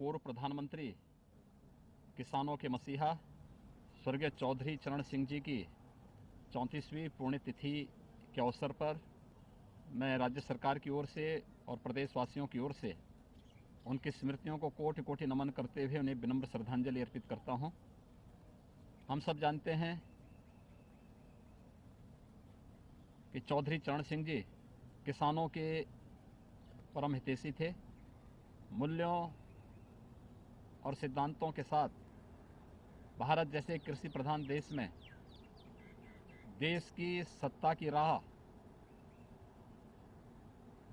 पूर्व प्रधानमंत्री, किसानों के मसीहा स्वर्गीय चौधरी चरण सिंह जी की 34वीं पुण्यतिथि के अवसर पर मैं राज्य सरकार की ओर से और प्रदेशवासियों की ओर से उनकी स्मृतियों को कोटि कोटि नमन करते हुए उन्हें विनम्र श्रद्धांजलि अर्पित करता हूं। हम सब जानते हैं कि चौधरी चरण सिंह जी किसानों के परम हितैषी थे। मूल्यों और सिद्धांतों के साथ भारत जैसे कृषि प्रधान देश में देश की सत्ता की राह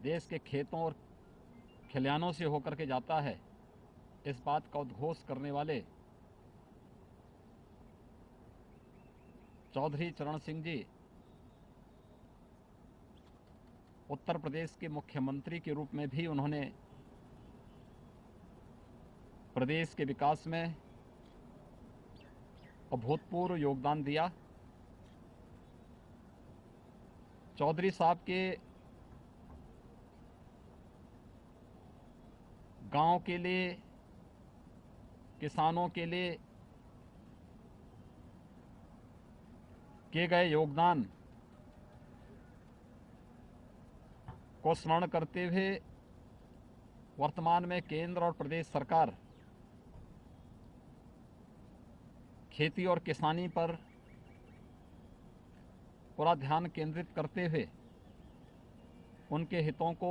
देश के खेतों और खलिहानों से होकर के जाता है, इस बात का उद्घोष करने वाले चौधरी चरण सिंह जी उत्तर प्रदेश के मुख्यमंत्री के रूप में भी उन्होंने प्रदेश के विकास में अभूतपूर्व योगदान दिया। चौधरी साहब के गांव के लिए, किसानों के लिए किए गए योगदान को स्मरण करते हुए वर्तमान में केंद्र और प्रदेश सरकार खेती और किसानी पर पूरा ध्यान केंद्रित करते हुए उनके हितों को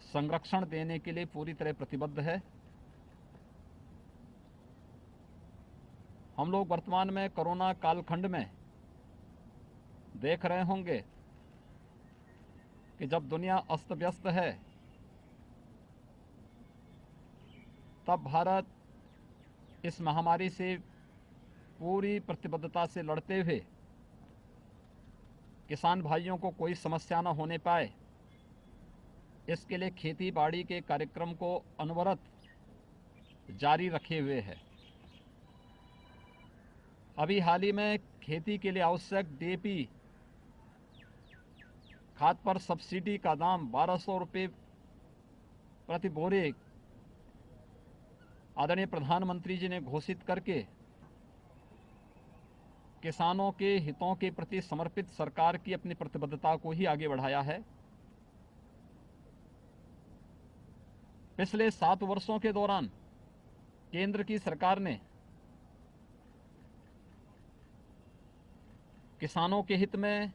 संरक्षण देने के लिए पूरी तरह प्रतिबद्ध है। हम लोग वर्तमान में कोरोना कालखंड में देख रहे होंगे कि जब दुनिया अस्त व्यस्त है तब भारत इस महामारी से पूरी प्रतिबद्धता से लड़ते हुए किसान भाइयों को कोई समस्या न होने पाए, इसके लिए खेती बाड़ी के कार्यक्रम को अनवरत जारी रखे हुए है। अभी हाल ही में खेती के लिए आवश्यक डीएपी खाद पर सब्सिडी का दाम 1200 रुपये प्रति बोरे आदरणीय प्रधानमंत्री जी ने घोषित करके किसानों के हितों के प्रति समर्पित सरकार की अपनी प्रतिबद्धता को ही आगे बढ़ाया है। पिछले 7 वर्षों के दौरान केंद्र की सरकार ने किसानों के हित में,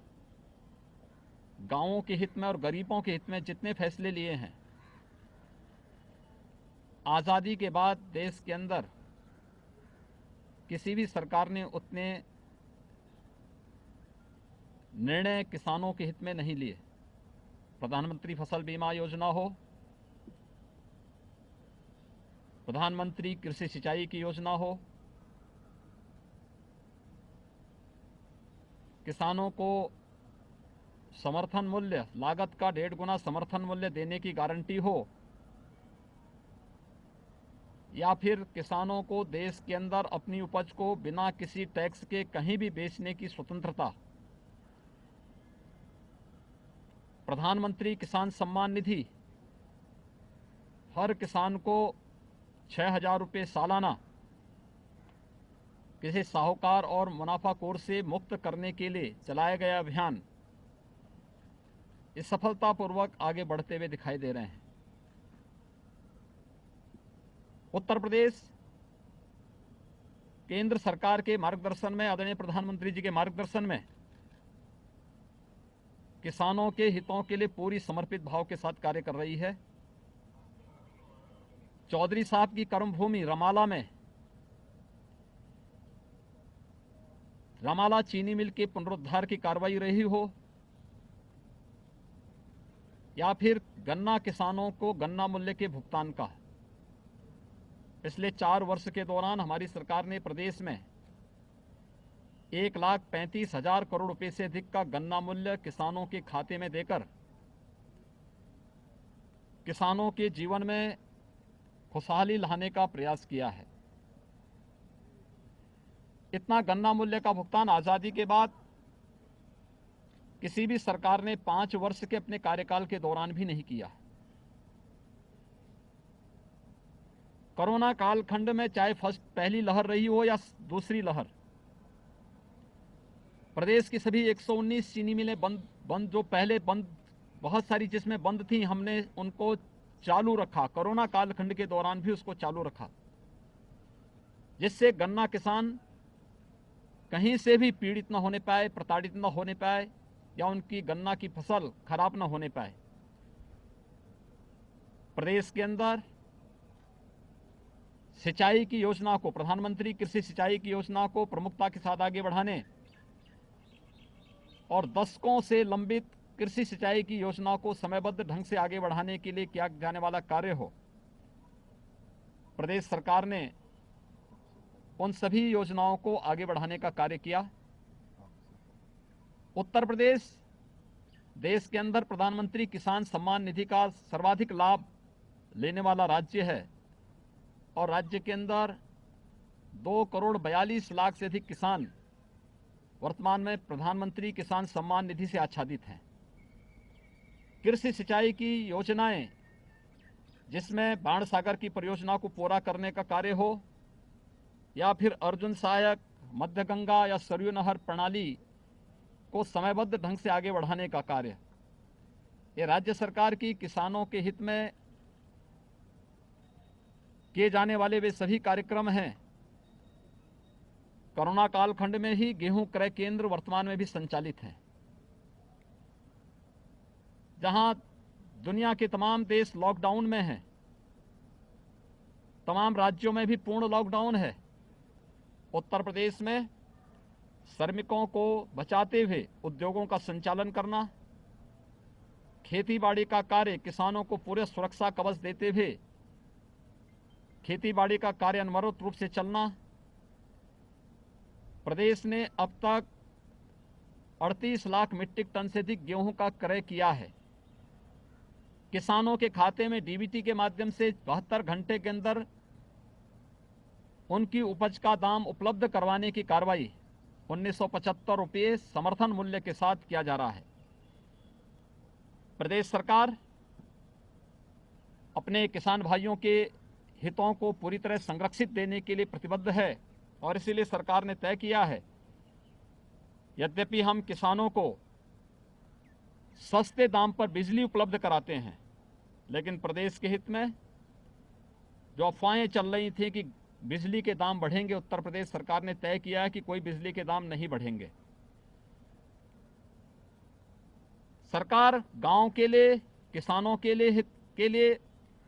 गांवों के हित में और गरीबों के हित में जितने फैसले लिए हैं, आज़ादी के बाद देश के अंदर किसी भी सरकार ने उतने निर्णय किसानों के हित में नहीं लिए। प्रधानमंत्री फसल बीमा योजना हो, प्रधानमंत्री कृषि सिंचाई की योजना हो, किसानों को समर्थन मूल्य, लागत का 1.5 गुना समर्थन मूल्य देने की गारंटी हो, या फिर किसानों को देश के अंदर अपनी उपज को बिना किसी टैक्स के कहीं भी बेचने की स्वतंत्रता, प्रधानमंत्री किसान सम्मान निधि हर किसान को 6,000 रुपये सालाना किसी साहूकार और मुनाफाखोर से मुक्त करने के लिए चलाया गया अभियान इस सफलतापूर्वक आगे बढ़ते हुए दिखाई दे रहे हैं। उत्तर प्रदेश केंद्र सरकार के मार्गदर्शन में, आदरणीय प्रधानमंत्री जी के मार्गदर्शन में किसानों के हितों के लिए पूरी समर्पित भाव के साथ कार्य कर रही है। चौधरी साहब की कर्मभूमि रमाला में रमाला चीनी मिल के पुनरुद्धार की कार्रवाई रही हो, या फिर गन्ना किसानों को गन्ना मूल्य के भुगतान का, पिछले 4 वर्ष के दौरान हमारी सरकार ने प्रदेश में 1,35,000 करोड़ रुपए से अधिक का गन्ना मूल्य किसानों के खाते में देकर किसानों के जीवन में खुशहाली लाने का प्रयास किया है। इतना गन्ना मूल्य का भुगतान आज़ादी के बाद किसी भी सरकार ने 5 वर्ष के अपने कार्यकाल के दौरान भी नहीं किया। कोरोना कालखंड में चाहे पहली लहर रही हो या दूसरी लहर, प्रदेश की सभी 119 चीनी मिलें बंद जो पहले बंद, बहुत सारी जिसमें बंद थी, हमने उनको चालू रखा। कोरोना कालखंड के दौरान भी उसको चालू रखा, जिससे गन्ना किसान कहीं से भी पीड़ित न होने पाए, प्रताड़ित न होने पाए या उनकी गन्ना की फसल खराब न होने पाए। प्रदेश के अंदर सिंचाई की योजना को, प्रधानमंत्री कृषि सिंचाई की योजना को प्रमुखता के साथ आगे बढ़ाने और दशकों से लंबित कृषि सिंचाई की योजना को समयबद्ध ढंग से आगे बढ़ाने के लिए किया जाने वाला कार्य हो, प्रदेश सरकार ने उन सभी योजनाओं को आगे बढ़ाने का कार्य किया। उत्तर प्रदेश देश के अंदर प्रधानमंत्री किसान सम्मान निधि का सर्वाधिक लाभ लेने वाला राज्य है और राज्य के अंदर 2,42,00,000 से अधिक किसान वर्तमान में प्रधानमंत्री किसान सम्मान निधि से आच्छादित हैं। कृषि सिंचाई की योजनाएं, जिसमें बाण सागर की परियोजना को पूरा करने का कार्य हो या फिर अर्जुन सहायक, मध्य गंगा या सरयू नहर प्रणाली को समयबद्ध ढंग से आगे बढ़ाने का कार्य, ये राज्य सरकार की किसानों के हित में किए जाने वाले वे सभी कार्यक्रम हैं। कोरोना कालखंड में ही गेहूं क्रय केंद्र वर्तमान में भी संचालित हैं, जहां दुनिया के तमाम देश लॉकडाउन में हैं, तमाम राज्यों में भी पूर्ण लॉकडाउन है। उत्तर प्रदेश में श्रमिकों को बचाते हुए उद्योगों का संचालन करना, खेतीबाड़ी का कार्य किसानों को पूरे सुरक्षा कवच देते हुए खेतीबाड़ी का कार्य अनवरत रूप से चलना। प्रदेश ने अब तक 38 लाख मीट्रिक टन से अधिक गेहूं का क्रय किया है। किसानों के खाते में डीबीटी के माध्यम से 72 घंटे के अंदर उनकी उपज का दाम उपलब्ध करवाने की कार्रवाई 1975 रुपये समर्थन मूल्य के साथ किया जा रहा है। प्रदेश सरकार अपने किसान भाइयों के हितों को पूरी तरह संरक्षित देने के लिए प्रतिबद्ध है और इसीलिए सरकार ने तय किया है, यद्यपि हम किसानों को सस्ते दाम पर बिजली उपलब्ध कराते हैं, लेकिन प्रदेश के हित में जो अफवाहें चल रही थी कि बिजली के दाम बढ़ेंगे, उत्तर प्रदेश सरकार ने तय किया है कि कोई बिजली के दाम नहीं बढ़ेंगे। सरकार गांव के लिए, किसानों के लिए, हित के लिए,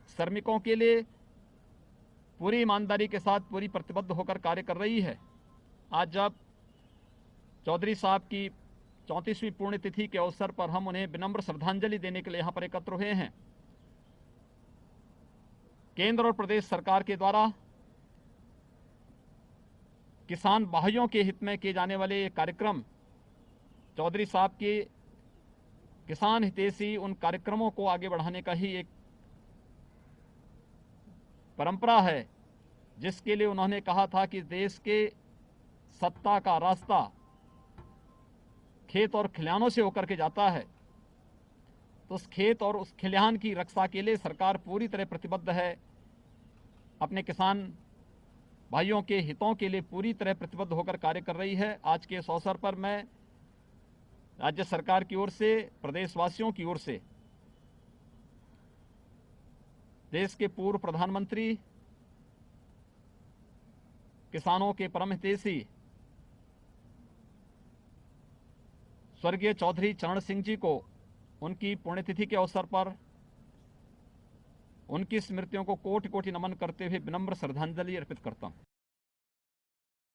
श्रमिकों के लिए पूरी ईमानदारी के साथ पूरी प्रतिबद्ध होकर कार्य कर रही है। आज जब चौधरी साहब की 34वीं पुण्यतिथि के अवसर पर हम उन्हें विनम्र श्रद्धांजलि देने के लिए यहाँ पर एकत्र हुए हैं, केंद्र और प्रदेश सरकार के द्वारा किसान भाइयों के हित में किए जाने वाले ये कार्यक्रम, चौधरी साहब के किसान हितैषी उन कार्यक्रमों को आगे बढ़ाने का ही एक परंपरा है, जिसके लिए उन्होंने कहा था कि देश के सत्ता का रास्ता खेत और खलिहानों से होकर के जाता है, तो उस खेत और उस खलिहान की रक्षा के लिए सरकार पूरी तरह प्रतिबद्ध है, अपने किसान भाइयों के हितों के लिए पूरी तरह प्रतिबद्ध होकर कार्य कर रही है। आज के इस अवसर पर मैं राज्य सरकार की ओर से, प्रदेशवासियों की ओर से, देश के पूर्व प्रधानमंत्री, किसानों के परम हितैषी स्वर्गीय चौधरी चरण सिंह जी को उनकी पुण्यतिथि के अवसर पर उनकी स्मृतियों को कोटि कोटि नमन करते हुए विनम्र श्रद्धांजलि अर्पित करता हूं।